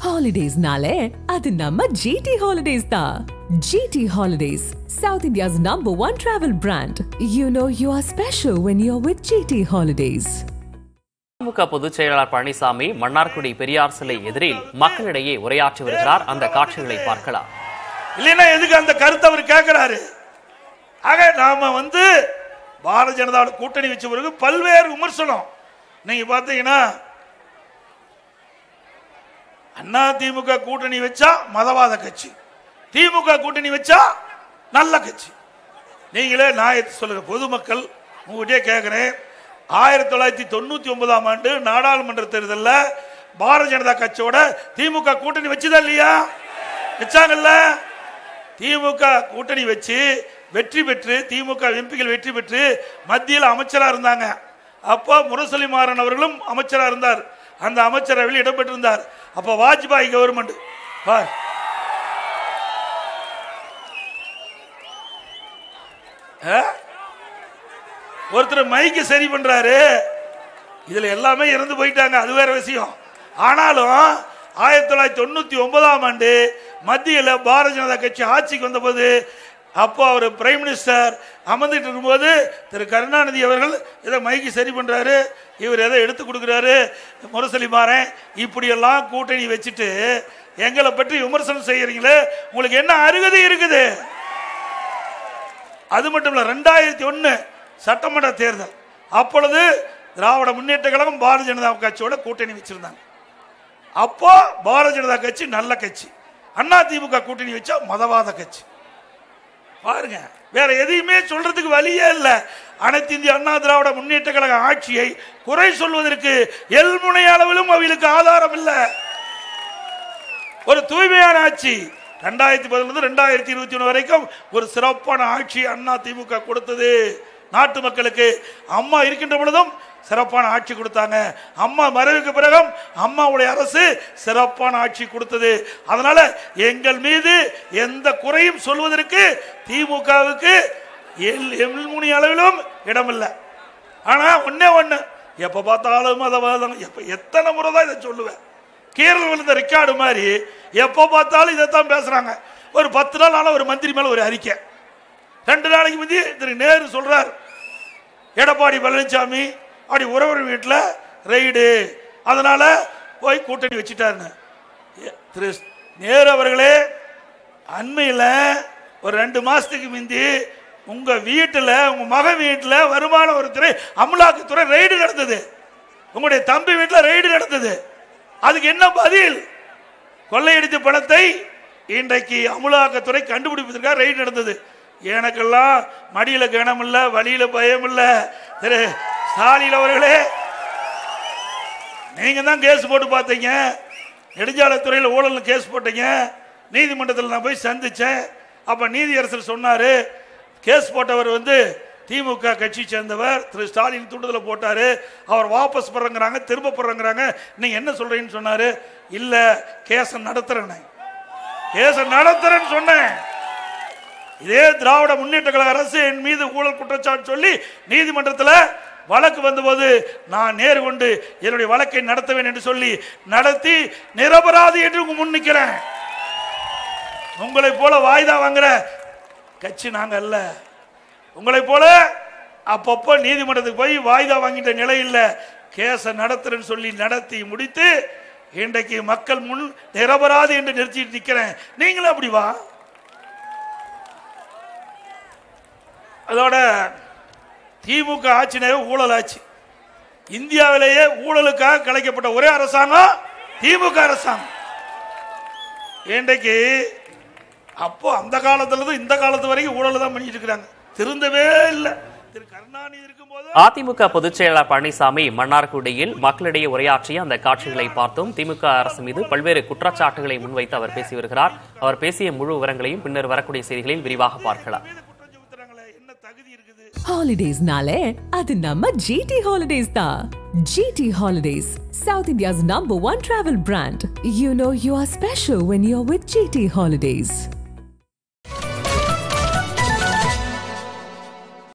Holidays-nale, adu namma GT Holidays da. GT Holidays, South India's #1 travel brand. You know you are special when you're with GT Holidays. திமுக பொதுச் செயலாளர் பழனிசாமி மன்னார்குடி பெரியார் சிலை எதிரில் மக்களிடையே உரையாற்றி வருகிறார். அந்த காட்சிகளை பார்க்கலாம். இல்லைன்னா எதுக்கு அந்த கருத்தை அவர் கேட்கிறாரு? ஆக நாம பாரதிய ஜனதா கூட்டணி வச்ச பிறகு பல்வேறு விமர்சனம். நீங்க பாத்தீங்கன்னா அண்ணா திமுக கூட்டணி வச்சா மதவாத கட்சி, திமுக கூட்டணி வச்சா நல்ல கட்சி. நீங்களே நான் சொல்லுங்க, பொதுமக்கள் உங்ககிட்டே கேட்கிறேன். 1999ஆம் ஆண்டு நாடாளுமன்ற தேர்தலில் பாரதிய ஜனதா கட்சியோட திமுக கூட்டணி வச்சுதா இல்லையா? வச்சாங்கல்ல. திமுக கூட்டணி வச்சு வெற்றி பெற்று திமுக எம்பிகள் வெற்றி பெற்று மத்தியில் அமைச்சராக இருந்தாங்க. அப்போ முரசொலி மாறன் அவர்களும் அமைச்சராக இருந்தார். அந்த அமைச்சரவையில் இடம்பெற்றிருந்தார். அப்போ வாஜ்பாய் கவர்மெண்ட் ஒருத்தர் மைக்கு சரி பண்றாரு. இதுல எல்லாமே இறந்து போயிட்டாங்க, அது வேற விஷயம். ஆனாலும் 1999ஆம் ஆண்டு மத்தியில் பாரதிய ஜனதா கட்சி ஆட்சிக்கு வந்தபோது அப்போ அவர் பிரைம் மினிஸ்டர் அமர்ந்துட்டு இருக்கும்போது திரு கருணாநிதி அவர்கள் இதை மைக்கு சரி பண்றாரு, இவர் எதை எடுத்து கொடுக்குறாரு, முரசொலி மாறன் இப்படியெல்லாம் கூட்டணி வச்சுட்டு எங்களை பற்றி விமர்சனம் செய்யறீங்களே, உங்களுக்கு என்ன அருகதை இருக்குது? அது மட்டும் இல்ல, 2001 சட்டமன்ற தேர்தல் அப்பொழுது திராவிட முன்னேற்ற கழகம் பாரதிய ஜனதா கட்சியோட கூட்டணி வச்சிருந்தாங்க. அப்போ பாரதிய ஜனதா கட்சி நல்ல கட்சி, அண்ணா திமுக கூட்டணி வச்சா மதவாத கட்சி. பாருங்க, வேற எதையுமே சொல்றதுக்கு வழியே இல்லை. அனைத்து இந்திய அண்ணா திராவிட முன்னேற்ற கழக ஆட்சியை குறை சொல்வதற்கு எல்முனை அளவிலும் அவர்களுக்கு ஆதாரம் இல்லை. ஒரு தூய்மையான ஆட்சி 2010 2021 வரைக்கும் ஒரு சிறப்பான ஆட்சி அண்ணா திமுக கொடுத்தது. நாட்டு மக்களுக்கு அம்மா இருக்கின்ற பொழுதும் சிறப்பான ஆட்சி கொடுத்தாங்க. அம்மா மறைவுக்கு பிறகும் அம்மாவுடைய அரசு சிறப்பான ஆட்சி கொடுத்தது. அதனால எங்கள் மீது எந்த குறையும் சொல்வதற்கு திமுகவுக்கு எல்முனை அளவிலும் இடமில்லை. ஆனா ஒண்ணு எப்ப பார்த்தாலும் மதவாதம், எத்தனை முறை தான் இதை சொல்லுவேன். கேரள விழுந்த ரெக்கார்டு மாதிரி எப்ப பார்த்தாலும் இதைத்தான் பேசுறாங்க. ஒரு 10 நாள் ஆன ஒரு மந்திரி மேல ஒரு அறிக்கை, 2 நாளைக்கு முந்தி திரு நேரு சொல்றார், எடப்பாடி பழனிசாமி அப்படி உறவர் வீட்டில் ரெய்டு, அதனால போய் கூட்டணி வச்சுட்டாருன்னு. திரு நேரு அவர்களே, அண்மையில் ஒரு 2 மாசத்துக்கு முந்தி உங்க வீட்டில், உங்க மக வீட்டில் வருமான வரித்துறை அமலாக்கத்துறை ரெய்டு நடந்தது. உங்களுடைய தம்பி வீட்டில் ரெய்டு நடந்தது. அதுக்கு என்ன பதில்? கொள்ளையடித்த பணத்தை இன்றைக்கு அமலாக்கத்துறை கண்டுபிடிப்பதற்காக ரெய்டு நடந்தது. எனக்கெல்லாம் மடியில கனம் இல்ல, வழியில பயம் இல்ல. திரு ஸ்டாலின் அவர்களே, நீங்க தான் கேஸ் போட்டு பார்த்தீங்க, நெடுஞ்சாலைத்துறையில் ஊழல் கேஸ் போட்டீங்க. நீதிமன்றத்தில் நான் போய் சந்திச்சேன். அப்ப நீதியரசர் சொன்னாரு, கேஸ் போட்டவர் திமுக கட்சி சேர்ந்தவர், திரு ஸ்டாலின் தூண்டுதல போட்டாரு, அவர் வாபஸ் போடுறாங்க, திரும்ப போடுறாங்க, நீங்க என்ன சொல்றீங்கன்னு சொன்னாரு. இல்ல, கேஸ நடத்துறேன்னு சொன்னேன். இதே திராவிட முன்னேற்ற கழக அரசு என் மீது ஊழல் குற்றச்சாட்டு சொல்லி நீதிமன்றத்தில் வழக்கு வந்தபோது நான் நேரு கொண்டு என்னுடைய வழக்கை நடத்துவேன் என்று சொல்லி நடத்தி நிரபராதி என்று முன் நிற்கிறேன். உங்களை போல வாய்தா வாங்குற கட்சி நாங்க அல்ல. உங்களை போல அப்பப்போ நீதிமன்றத்துக்கு போய் வாய்தா வாங்கிட்ட நிலை இல்லை. கேஸ நடத்துறேன்னு சொல்லி நடத்தி முடித்து இன்றைக்கு மக்கள் முன் நிரபராதி என்று நிறுத்திட்டு நிற்கிறேன். நீங்களும் அப்படி வா. அதோட திமுக ஆட்சினாவே ஊழல் ஆட்சி. இந்தியாவிலேயே ஊழலுக்காக கலைக்கப்பட்ட ஒரே அரசாங்கம் திமுக அரசாங்கம். இன்றைக்கு அப்போ அந்த காலத்துல இருந்து இந்த காலத்து வரைக்கும் ஊழல் தான் பண்ணிட்டு இருக்காங்க, திருந்தவே இல்லை. திரு கருணாநிதி இருக்கும்போது அதிமுக பொதுச் செயலாளர் பழனிசாமி மன்னார்குடியில் மக்களிடையே உரையாற்றிய அந்த காட்சிகளை பார்த்தோம். திமுக அரசு மீது பல்வேறு குற்றச்சாட்டுகளை முன்வைத்து அவர் பேசி வருகிறார். அவர் பேசிய முழு விவரங்களையும் பின்னர் வரக்கூடிய செய்திகளில் விரிவாக பார்க்கலாம். Holidays-nale, adu namma GT Holidays da. GT Holidays, South India's #1 travel brand. You know you are special when you're with GT Holidays.